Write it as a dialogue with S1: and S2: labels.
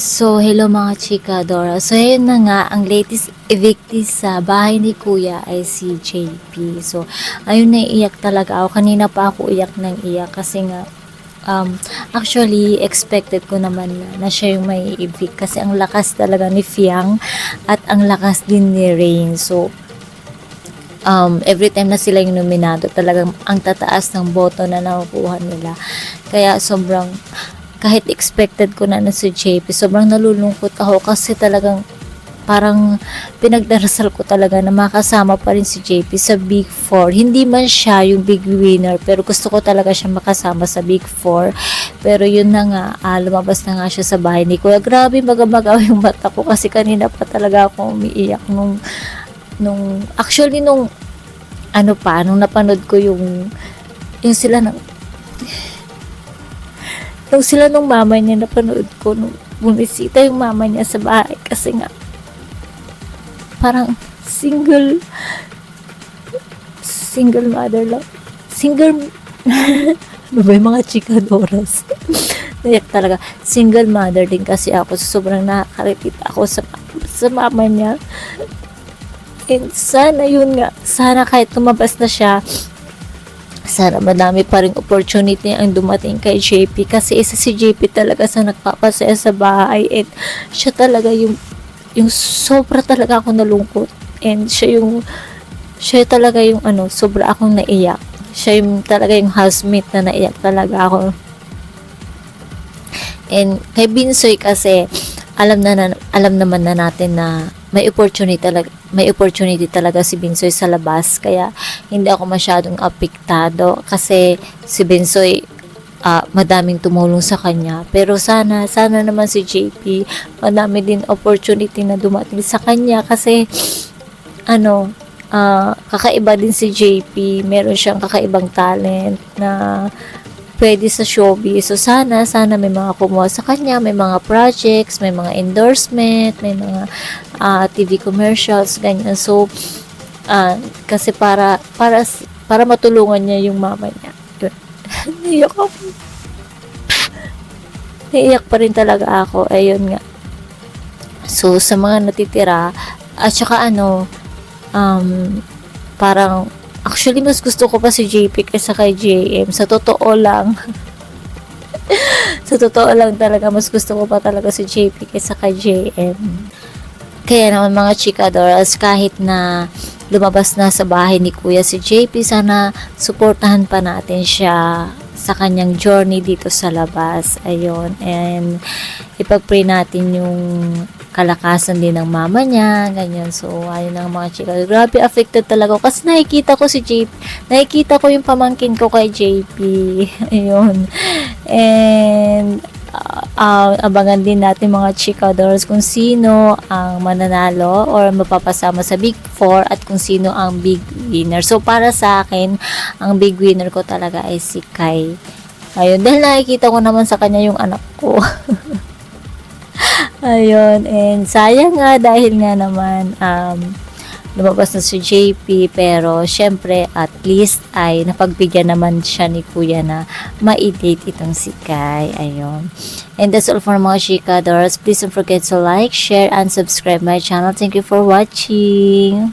S1: So, hello mga chika Dora. So, ayun na nga, ang latest evictee sa bahay ni Kuya ay si JP. So, ayun na iyak talaga ako. Kanina pa ako iyak ng iyak kasi nga, actually, expected ko naman na siya yung may evict kasi ang lakas talaga ni Fiang at ang lakas din ni Rain. So, every time na sila yung nominado, talagang ang tataas ng boto na nakukuha nila. Kaya sobrang kahit expected ko na si JP, sobrang nalulungkot ako kasi talagang parang pinagdarasal ko talaga na makasama pa rin si JP sa Big 4. Hindi man siya yung big winner, pero gusto ko talaga siya makasama sa Big 4. Pero yun na nga, lumabas na nga siya sa bahay ni Kuya. Grabe, magamagaw yung mata ko kasi kanina pa talaga ako umiiyak nung actually nung napanood ko yung sila nung mama niya, napanood ko nung bumisita yung mama niya sa bahay kasi nga parang single mother lang. Ano ba yung mga chikadoras? Nayak talaga. Single mother din kasi ako. So, sobrang nakakaripit ako sa mama niya. And sana yun nga. Sana kahit tumabas na siya, sana madami pa rin opportunity ang dumating kay JP kasi isa si JP talaga sa nagpapasaya sa bahay and siya talaga yung sobra talaga ako nalungkot and siya talaga yung sobra akong naiyak. Siya yung talaga yung housemate na naiyak talaga ako. And kay Binsoy kasi alam naman na natin na may opportunity talaga si Binsoy sa labas, kaya hindi ako masyadong apektado kasi si Binsoy madaming tumulong sa kanya, pero sana naman si JP madami din opportunity na dumating sa kanya kasi kakaiba din si JP, meron siyang kakaibang talent na pwede sa showbiz. So sana may mga kumuha sa kanya, may mga projects, may mga endorsement, may mga TV commercials, ganyan. So kasi para matulungan niya yung mama niya. Naiyak ako. Naiyak pa rin talaga ako. Ayun nga. So sa mga natitira at saka parang actually, mas gusto ko pa si JP kaysa kay JM. Sa totoo lang. Sa totoo lang talaga, mas gusto ko pa talaga si JP kaysa kay JM. Kaya naman mga chikadoras, kahit na lumabas na sa bahay ni Kuya si JP, sana suportahan pa natin siya sa kanyang journey dito sa labas. Ayun. And ipag-pray natin yung kalakasan din ng mama niya, ganyan. So, ayun ang mga chika. Grabe, affected talaga ako. Kasi nakikita ko yung pamangkin ko kay JP. Ayun. And, abangan din natin mga chikadors kung sino ang mananalo or mapapasama sa Big 4 at kung sino ang big winner. So, para sa akin, ang big winner ko talaga ay si Kai. Ayun, dahil nakikita ko naman sa kanya yung anak ko. Ayun, and sayang nga dahil nga naman lumabas na si JP, pero syempre at least ay napagbigyan naman siya ni Kuya na ma-date itong si Kai. Ayun. And that's all for mga chikadors. Please don't forget to like, share, and subscribe my channel. Thank you for watching.